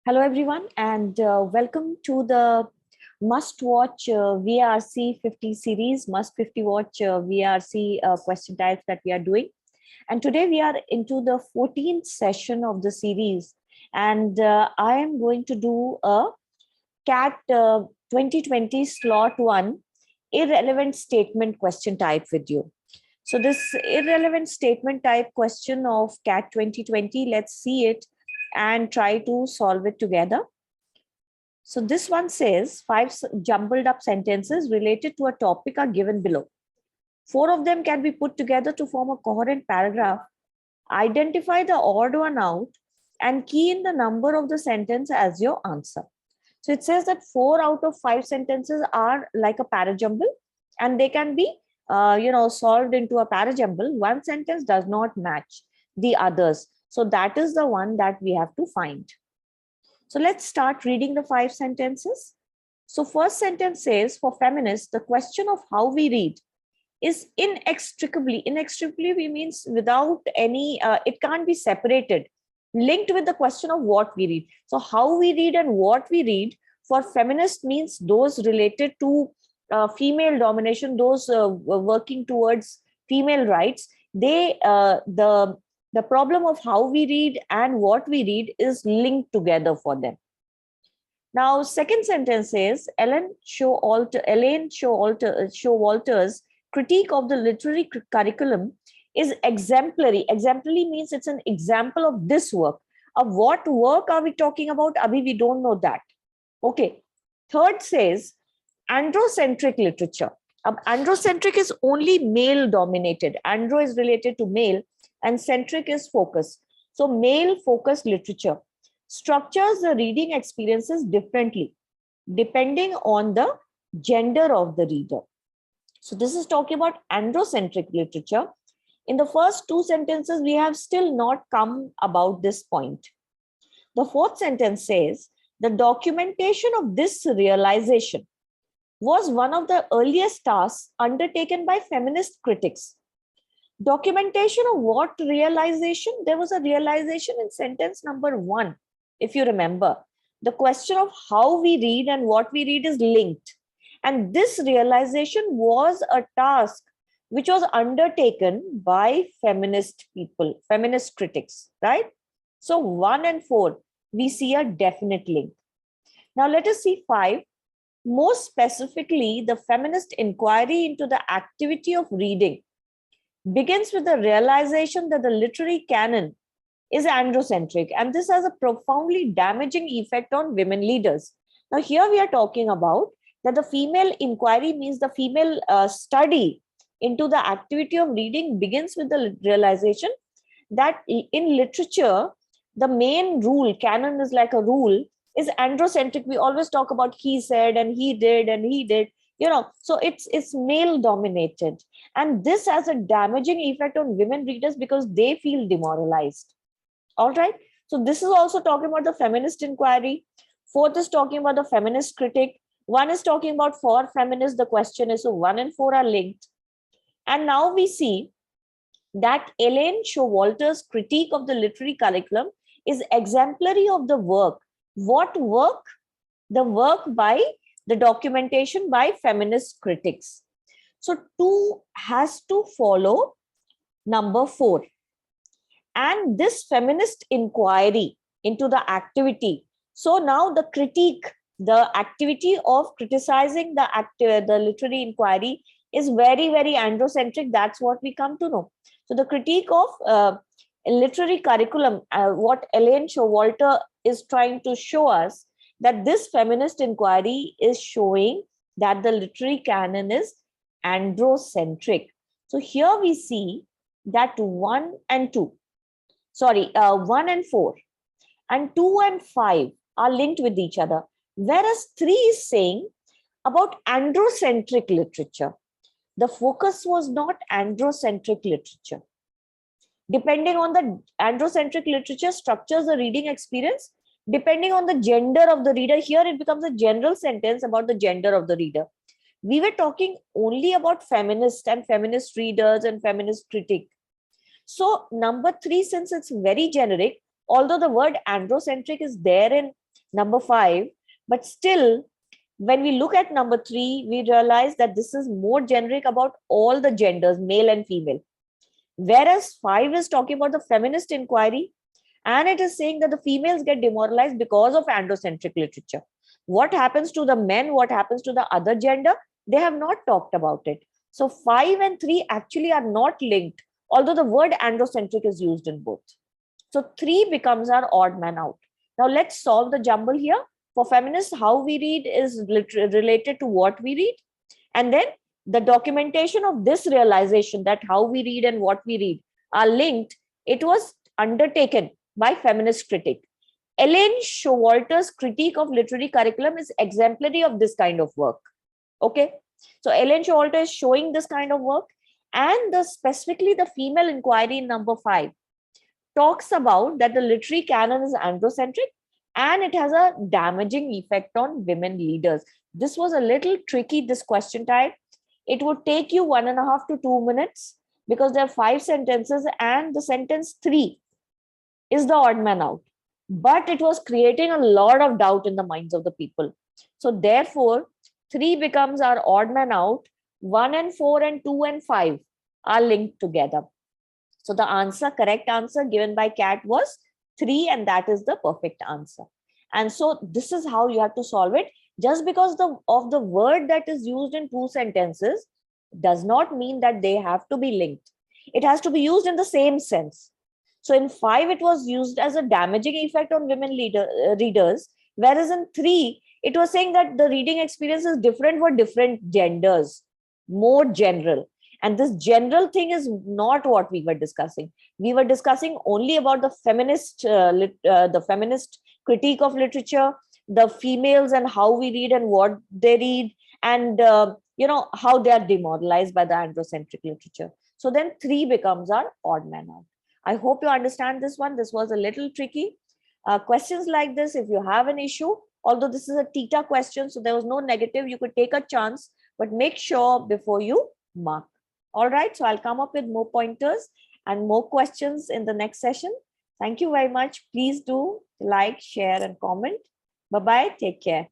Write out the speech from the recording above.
Hello, everyone, and welcome to the Must Watch VRC 50 series, Must 50 Watch VRC question types that we are doing. And today we are into the 14th session of the series. And I am going to do a CAT 2020 slot 1 irrelevant statement question type with you. So this irrelevant statement type question of CAT 2020, let's see it and try to solve it together. So this one says 5 jumbled up sentences related to a topic are given below. 4 of them can be put together to form a coherent paragraph. Identify the odd one out and key in the number of the sentence as your answer. So it says that 4 out of 5 sentences are like a parajumble and they can be solved into a parajumble. One sentence does not match the others. So that is the one that we have to find. So let's start reading the 5 sentences. So first sentence says, for feminists, the question of how we read is inextricably means without any, it can't be separated, linked with the question of what we read. So how we read and what we read for feminists means those related to female domination, those working towards female rights. They, the problem of how we read and what we read is linked together for them. Now, second sentence says, Elaine Showalter's critique of the literary curriculum is exemplary. Exemplary means it's an example of this work. Of what work are we talking about? Abhi, we don't know that. Okay. Third says, androcentric literature. Androcentric is only male dominated. Andro is related to male and centric is focus. So male focused literature structures the reading experiences differently depending on the gender of the reader. So this is talking about androcentric literature. In the first 2 sentences, we have still not come about this point. The fourth sentence says, the documentation of this realization was one of the earliest tasks undertaken by feminist critics. Documentation of what realization? There was a realization in sentence number 1, if you remember. The question of how we read and what we read is linked. And this realization was a task which was undertaken by feminist people, feminist critics, right? So 1 and 4, we see a definite link. Now let us see 5. More specifically, the feminist inquiry into the activity of reading begins with the realization that the literary canon is androcentric, and this has a profoundly damaging effect on women leaders. Now, here we are talking about that the female inquiry means the female study into the activity of reading begins with the realization that in literature, the main rule, canon is like a rule, is androcentric. We always talk about he said and he did and he did. So it's male dominated, and this has a damaging effect on women readers because they feel demoralized. All right, so this is also talking about the feminist inquiry. 4th is talking about the feminist critic. 1 is talking about for feminists. The question is, so 1 and 4 are linked. And now we see that Elaine Showalter's critique of the literary curriculum is exemplary of the work. What work? The work by the documentation by feminist critics. So 2 has to follow number 4. And this feminist inquiry into the activity. So now the critique, the activity of criticizing the literary inquiry is very, very androcentric. That's what we come to know. So the critique of literary curriculum, what Elaine Showalter is trying to show us, that this feminist inquiry is showing that the literary canon is androcentric. So here we see that 1 and 4 and 2 and 5 are linked with each other, whereas 3 is saying about androcentric literature. The focus was not androcentric literature. Depending on the androcentric literature structures the reading experience, depending on the gender of the reader. Here it becomes a general sentence about the gender of the reader. We were talking only about feminist and feminist readers and feminist critic. So number 3, since it's very generic, although the word androcentric is there in number 5. But still, when we look at number 3, we realize that this is more generic about all the genders, male and female. Whereas 5 is talking about the feminist inquiry, and it is saying that the females get demoralized because of androcentric literature. What happens to the men, what happens to the other gender, they have not talked about it. So 5 and 3 actually are not linked, although the word androcentric is used in both. So 3 becomes our odd man out. Now let's solve the jumble here. For feminists, how we read is related to what we read. And then the documentation of this realization that how we read and what we read are linked, it was undertaken by feminist critic. Elaine Showalter's critique of literary curriculum is exemplary of this kind of work. Okay, so Elaine Showalter is showing this kind of work, and specifically the female inquiry in number 5 talks about that the literary canon is androcentric and it has a damaging effect on women leaders. This was a little tricky, this question type. It would take you 1.5 to 2 minutes because there are 5 sentences and the sentence 3 is the odd man out. But it was creating a lot of doubt in the minds of the people. So therefore, 3 becomes our odd man out. 1 and 4 and 2 and 5 are linked together. So the answer, correct answer given by Kat was 3, and that is the perfect answer. And so this is how you have to solve it. Just because of the word that is used in 2 sentences does not mean that they have to be linked. It has to be used in the same sense. So in 5, it was used as a damaging effect on women readers, whereas in 3, it was saying that the reading experience is different for different genders, more general. And this general thing is not what we were discussing. We were discussing only about the feminist critique of literature, the females and how we read and what they read, and how they are demoralized by the androcentric literature. So then 3 becomes our odd man out. I hope you understand this one. This was a little tricky. Questions like this, if you have an issue, although this is a theta question, so there was no negative, you could take a chance, but make sure before you mark. All right, so I'll come up with more pointers and more questions in the next session. Thank you very much. Please do like, share, and comment. Bye-bye. Take care.